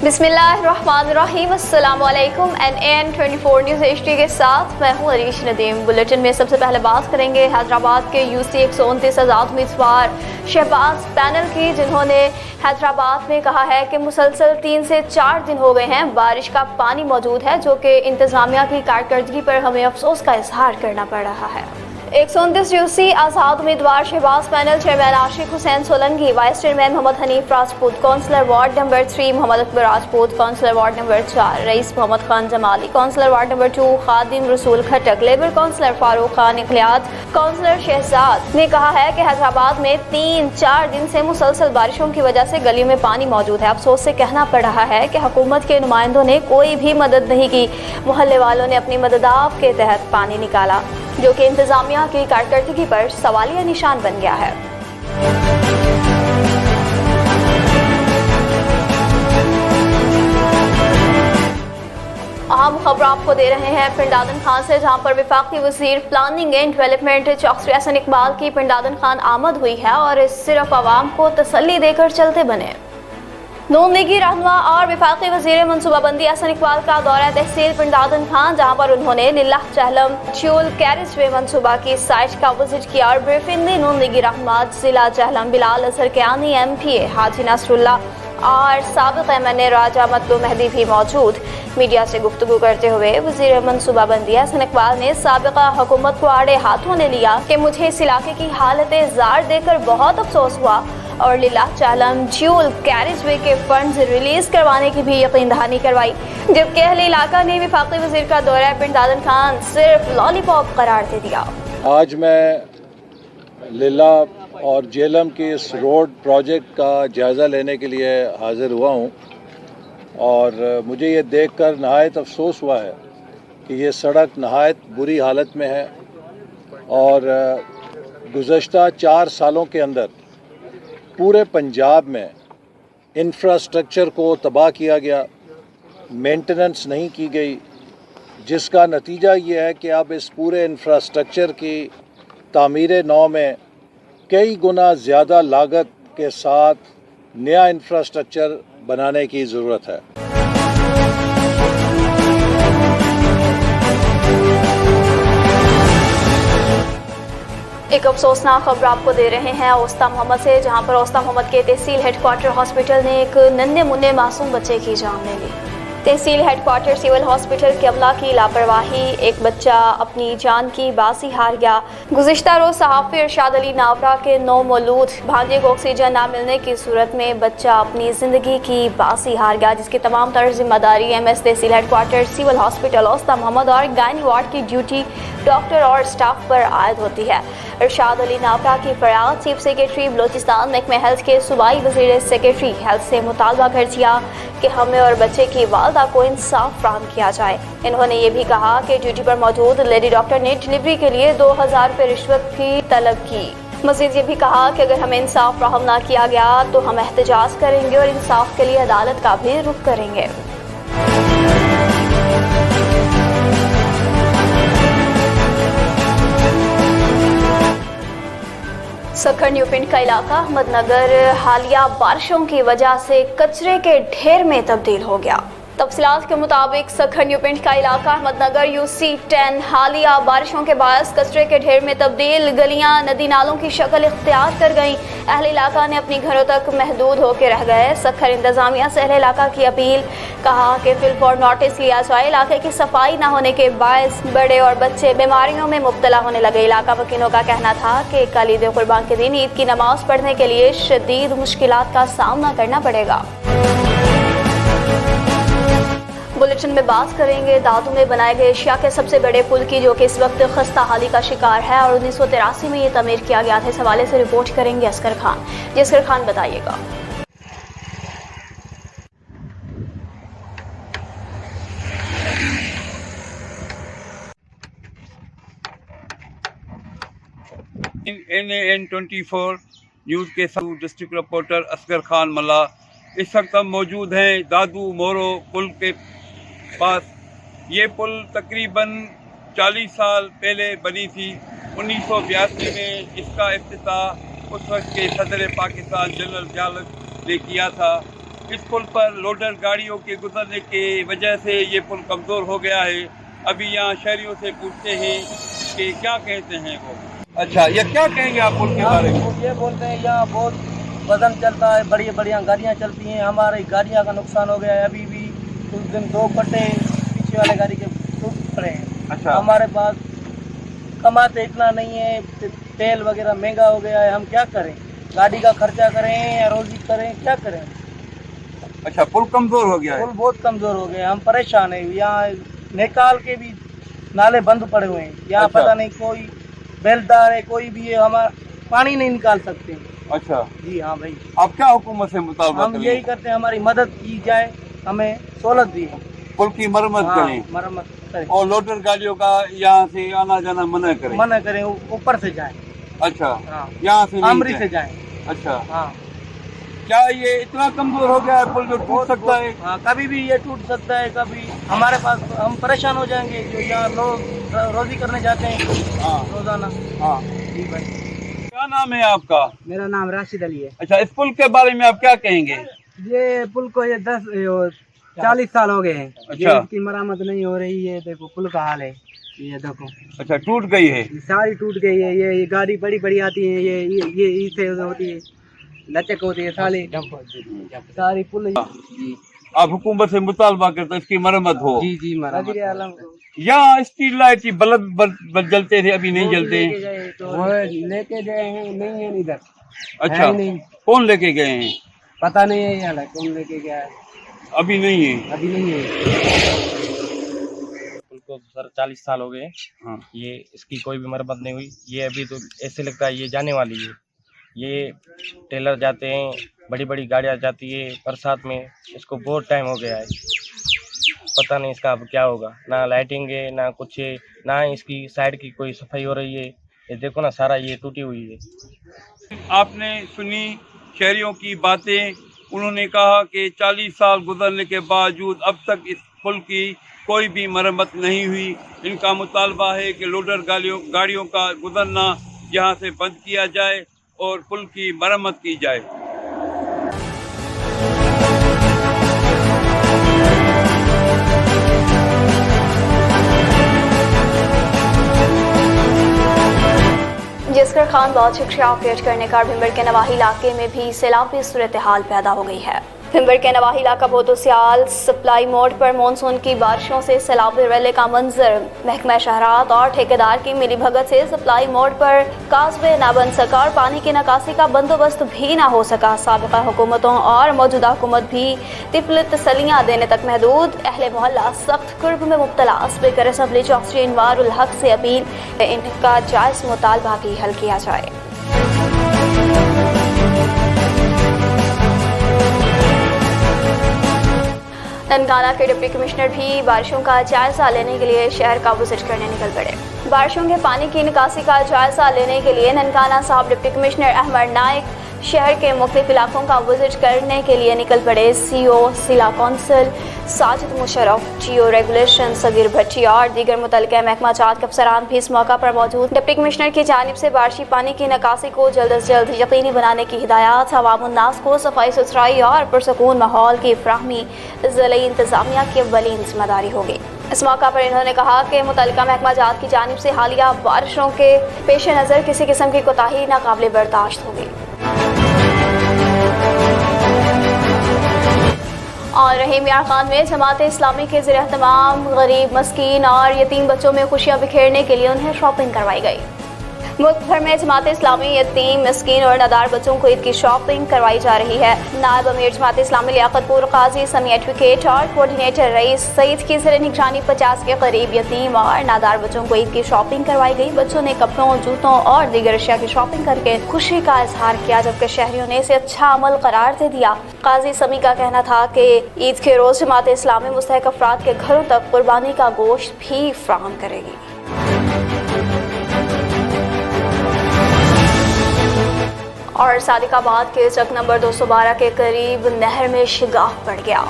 बिस्मिल्लाहिर्रहमानिर्रहीम। अस्सलाम वालेकुम। NAN 24 न्यूज़ HD के साथ मैं हूँ अरीश नदीम। बुलेटिन में सबसे पहले बात करेंगे हैदराबाद के UC 129 आज़ाद उम्मीदवार शहबाज पैनल की, जिन्होंने हैदराबाद में कहा है कि मुसलसल 3 से 4 दिन हो गए हैं बारिश का पानी मौजूद है, जो कि इंतज़ामिया की कारकर्दगी पर हमें अफसोस का इजहार करना पड़ रहा है। 129 UC आज़ाद उम्मीदवार Shahbaz panel chairman Ashiq Hussain Solanki, vice chairman Mohammad Hanif Rajput, councillor ward number 3 Mohammad Akbar Rajput, councillor ward number 4 Rais Mohammad Khan Jamali, councillor ward number 2 Khadim Rasool Khattak, labour councillor Farooq Khan इखलियात, काउंसलर शहजाद ने कहा है कि हैदराबाद में 3-4 दिन से मुसलसल बारिशों की वजह से गलियों में पानी मौजूद है। अफसोस से कहना पड़ रहा है कि हुकूमत के नुमाइंदों ने कोई भी मदद नहीं की। मोहल्ले वालों ने अपनी मददाव के तहत पानी निकाला, जो कि इंतजामिया की कारकर्दगी पर सवालिया निशान बन गया है। अहम खबर आपको दे रहे हैं पिंडादन खान से, जहां पर वफाकी वजीर प्लानिंग एंड डेवलपमेंट चौकसी हसन इकबाल की पिंडादन खान आमद हुई है और सिर्फ आवाम को तसल्ली देकर चलते बने। नून लीगी रहनुमा और वफाकी वजीर मनसूबाबंदी हसन इकबाल का दौरा तहसील पिंडादन खान, जहाँ पर उन्होंने लिल्लाह चहलम ड्यूल कैरिज वे मनसूबा की साइट का विजिट किया और ब्रीफिंग दी। नून लीगी रहनुमा जिला चहलम बिलाल असर कियानी, MPA हाजी नसरुल्लाह और साबिक MNA राजा मतलू मेहदी भी मौजूद। मीडिया से गुफ्तगू करते हुए वजीर मनसूबाबंदी हसन इकबाल ने साबिका हुकूमत को आड़े हाथों ले लिया कि मुझे इस इलाके की हालत ज़ार देखकर बहुत अफसोस हुआ और लिल्लाह चालम ड्यूल कैरिज वे के फंड्स रिलीज करवाने की भी यकीन दहानी करवाई, जबकि अहले इलाका ने वफाकी वजीर का दौरा पिंडादन खान सिर्फ लॉलीपॉप करार दे दिया। आज मैं लिल्लाह और जेलम के इस रोड प्रोजेक्ट का जायज़ा लेने के लिए हाज़िर हुआ हूँ और मुझे ये देखकर नहायत अफसोस हुआ है कि ये सड़क नहायत बुरी हालत में है और गुज़श्ता 4 सालों के अंदर पूरे पंजाब में इंफ्रास्ट्रक्चर को तबाह किया गया, मेंटेनेंस नहीं की गई, जिसका नतीजा ये है कि अब इस पूरे इंफ्रास्ट्रक्चर की तामीर नौ में कई गुना ज़्यादा लागत के साथ नया इंफ्रास्ट्रक्चर बनाने की ज़रूरत है। एक अफसोसनाक खबर आपको दे रहे हैं औस्ता मोहम्मद से, जहां पर औस्ता मोहम्मद के तहसील हेडक्वार्टर हॉस्पिटल ने एक नन्हे मुन्ने मासूम बच्चे की जान ले ली। तहसील हेडक्वार्टर सिविल हॉस्पिटल के अमला की लापरवाही, एक बच्चा अपनी जान की बाजी हार गया। गुज़िश्ता रोज सहाफ़ी इरशाद अली नावरा के नौमौलूद भांजे को ऑक्सीजन ना मिलने की सूरत में बच्चा अपनी ज़िंदगी की बाजी हार गया, जिसकी तमाम तर जिम्मेदारी MS तहसील हेडक्वार्टर सिविल हॉस्पिटल औस्ता मोहम्मद और गायनी वार्ड की ड्यूटी डॉक्टर और स्टाफ पर आयद होती है। इरशाद अली नावरा की फरियाद चीफ सेक्रेटरी बलोचिस्तान महकमे हेल्थ के सूबाई वज़ीर सेक्रेटरी हेल्थ से मुतालबा कर दिया कि हमें और बच्चे की वालदा को इंसाफ फराहम किया जाए। इन्होंने ये भी कहा कि ड्यूटी पर मौजूद लेडी डॉक्टर ने डिलीवरी के लिए 2000 रुपये रिश्वत भी तलब की। मज़ीद ये भी कहा कि अगर हमें इंसाफ फराहम ना किया गया तो हम एहतजाज करेंगे और इंसाफ के लिए अदालत का भी रुख करेंगे। सखर न्यू पिंड का इलाका अहमदनगर हालिया बारिशों की वजह से कचरे के ढेर में तब्दील हो गया। तफसीलात के मुताबिक सखर न्यू पिंड का इलाका अहमदनगर UC 10 हालिया बारिशों के बायस कचरे के ढेर में तब्दील, गलियां नदी नालों की शक्ल इख्तियार कर गईं। अहले इलाका ने अपनी घरों तक महदूद होकर रह गए। सखर इंतजामिया से अहले इलाका की अपील, कहा कि फिलफौर नोटिस लिया जाए। इलाके की सफाई न होने के बायस बड़े और बच्चे बीमारियों में मुब्तला होने लगे। इलाका वकीलों का कहना था कि कल ईद कुर्बान के दिन ईद की नमाज पढ़ने के लिए शदीद मुश्किलात का सामना करना पड़ेगा। बुलेटिन में बात करेंगे दादू में बनाए गए एशिया के सबसे बड़े पुल की, जो कि इस वक्त खस्ता हाली का शिकार है और 1983 में ये तमीर किया गया था। इस हवाले से रिपोर्ट करेंगे असगर खान। जी असगर खान, बताइएगा। NAN 24 न्यूज़ के डिस्ट्रिक्ट रिपोर्टर असगर खान मल्ला इस वक्त हम मौजूद हैं दादू मोरो पुल के पास। ये पुल तकरीबन 40 साल पहले बनी थी। 1982 में इसका इफ्तिताह उस वक्त के सदर पाकिस्तान जनरल ज़िया ने किया था इस पुल पर लोडर गाड़ियों के गुजरने की वजह से ये पुल कमज़ोर हो गया है। अभी यहाँ शहरियों से पूछते हैं कि क्या कहते हैं वो। अच्छा, ये क्या कहेंगे आप पुल के बारे में? ये बोलते हैं यहाँ बहुत वजन चलता है, बड़ी बड़ी गाड़ियाँ चलती हैं, हमारी गाड़ियाँ का नुकसान हो गया है। अभी भी उस दिन 2 कट्टे पीछे वाले गाड़ी के टूट पड़े हैं। अच्छा, हमारे पास कमाते इतना नहीं है, तेल वगैरह महंगा हो गया है, हम क्या करें? गाड़ी का खर्चा करें या रोजी करें, क्या करें? अच्छा, पुल कमज़ोर हो गया है। पुल बहुत कमज़ोर हो गए, हम परेशान हैं। यहाँ निकाल के भी नाले बंद पड़े हुए हैं। यहाँ अच्छा। पता नहीं कोई बेलदार है, कोई भी है, हमारा पानी नहीं निकाल सकते। अच्छा जी हाँ भाई, आप क्या हुकूमत से मुतालबा हम यही करते हैं, हमारी मदद की जाए, हमें सहूलत दी है, पुल की मरम्मत करें मरम्मत करें और लोडर गाड़ियों का यहाँ से आना जाना मना करें। ऊपर से जाए। अच्छा, हाँ, यहाँ से नहीं आमरी जाएं। से जाए। अच्छा, हाँ, क्या ये इतना कमजोर हो गया है पुल जो टूट सकता है? हाँ, कभी भी ये टूट सकता है। कभी हमारे पास, हम परेशान हो जाएंगे जो यहाँ लोग रोजी करने जाते हैं। हाँ रोजाना। हाँ। जी भाई। क्या नाम है आपका? मेरा नाम राशिद अली है। अच्छा, इस पुल के बारे में आप क्या कहेंगे? ये पुल को ये 40 साल हो गए हैं। अच्छा। ये इसकी मरम्मत नहीं हो रही है। देखो पुल का हाल है, ये देखो। अच्छा, टूट गई है। ये सारी टूट गई है। ये गाड़ी बड़ी बड़ी आती है, ये इसे होती है, लचक होती है, सारी पुल। आप हुकूमत से मुतालबा करते इसकी मरम्मत हो? जी जी, मरम्मत। यहाँ स्ट्रीट लाइट की बल्ब जलते थे, अभी नहीं जलते हैं। वो लेके गए हैं, नहीं है इधर। अच्छा, है नहीं। कौन लेके गए हैं? पता नहीं है यार, कौन लेके गया है, अभी नहीं है। अभी नहीं है। पुल को सर 40 साल हो गए। हाँ। ये इसकी कोई भी मरम्मत नहीं हुई। ये अभी तो ऐसे लगता है ये जाने वाली है। ये टेलर जाते हैं, बड़ी बड़ी गाड़ियाँ जाती है बरसात में। इसको बहुत टाइम हो गया है, पता नहीं इसका अब क्या होगा। ना लाइटिंग है, ना कुछ है, ना इसकी साइड की कोई सफाई हो रही है। ये देखो ना, सारा ये टूटी हुई है। आपने सुनी शहरियों की बातें। उन्होंने कहा कि 40 साल गुजरने के बावजूद अब तक इस पुल की कोई भी मरम्मत नहीं हुई। इनका मुतालबा है कि लोडर गाड़ियों का गुजरना यहाँ से बंद किया जाए और पुल की मरम्मत की जाए। जिसकर खान बहुत शिक्षा अपडेट करने का भिंबर के नवाही इलाके में भी सैलाबी सूरत हाल पैदा हो गई है। भिंबर के नवाही इलाका बोतोसियाल सप्लाई मोड़ पर मानसून की बारिशों से सैलाबी रैले का मंजर। महकमा शहरात और ठेकेदार की मिलीभगत से सप्लाई मोड़ पर कास्बे न बन सका और पानी की निकासी का बंदोबस्त भी न हो सका। साबिका हुकूमतों और मौजूदा हुकूमत भी तिफल तसलियाँ देने तक महदूद। अहले मोहल्ला सख्त कुर्ब में मुब्तला। स्पीकर असम्बली चौधरी अनवारुल हक से अपील इनका जायज़ मुतालबा भी हल किया जाए। ननकाना के डिप्टी कमिश्नर भी बारिशों का जायजा लेने के लिए शहर का विजिट करने निकल पड़े। बारिशों के पानी की निकासी का जायजा लेने के लिए ननकाना साहब डिप्टी कमिश्नर अहमद नाइक शहर के मुख्तलिफ इलाकों का विजिट करने के लिए निकल पड़े। सीओ जिला कौंसिल साजिद मुशर्रफ, जियो रेगुलेशन सगीर भट्टी और दीगर मुतल्लिका महकमा जात के अफसरान भी इस मौका पर मौजूद। डिप्टी कमिश्नर की जानिब से बारिशी पानी की निकासी को जल्द अज जल्द यकीनी बनाने की हिदायत। अवामुन्नास को सफाई सुथराई और पुरसकून माहौल की फ्राहमी ज़िले इंतजामिया की अव्वलीन जिम्मेदारी होगी। इस मौका पर इन्होंने कहा कि मुतल्लिका महकमा जात की जानिब से हालिया बारिशों के पेश नज़र किसी किस्म की कोताही नाकाबिले बर्दाश्त होगी। और रहीम यार खान में जमात इस्लामी के ज़रिए तमाम गरीब, मस्कीन और यतीम बच्चों में खुशियाँ बिखेरने के लिए उन्हें शॉपिंग करवाई गई। मुल्क भर में जमात इस्लामी यतीम, मस्कीन और नादार बच्चों को ईद की शॉपिंग करवाई जा रही है। नायब अमीर जमात इस्लामी लियाकतपुर काजी समी एडवोकेट और कोऑर्डिनेटर रईस सईद की ज़रिए निगरानी 50 के करीब यतीम और नादार बच्चों को ईद की शॉपिंग करवाई गई। बच्चों ने कपड़ों, जूतों और दीगर अशिया की शॉपिंग करके खुशी का इजहार किया, जबकि शहरियों ने इसे अच्छा अमल करार दे दिया। काजी समी का कहना था कि ईद के रोज़ जमात इस्लामी मुस्तहक अफराद के घरों तक कुर्बानी का गोश्त भी फराहम करेगी। और सादिकाबाद के चक नंबर 212 के करीब नहर में शिगाफ पड़ गया।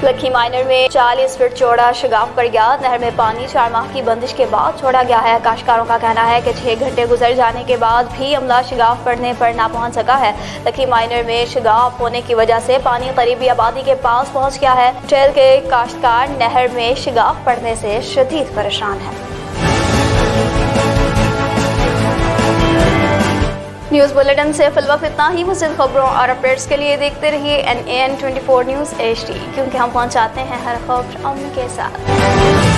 लखी माइनर में 40 फीट चौड़ा शगाफ पड़ गया। नहर में पानी 4 माह की बंदिश के बाद छोड़ा गया है। काश्तकारों का कहना है कि 6 घंटे गुजर जाने के बाद भी अमला शगाफ पड़ने पर ना पहुंच सका है। लखी माइनर में शगाफ होने की वजह से पानी करीबी आबादी के पास पहुंच गया है। ट्रेल के काश्तकार नहर में शगाफ पड़ने से शदीद परेशान है। न्यूज़ बुलेटिन से फिलवक्त इतना ही। मज़ीद खबरों और अपडेट्स के लिए देखते रहिए NAN 24 न्यूज़ HD, क्योंकि हम पहुंचाते हैं हर खबर अमन के साथ।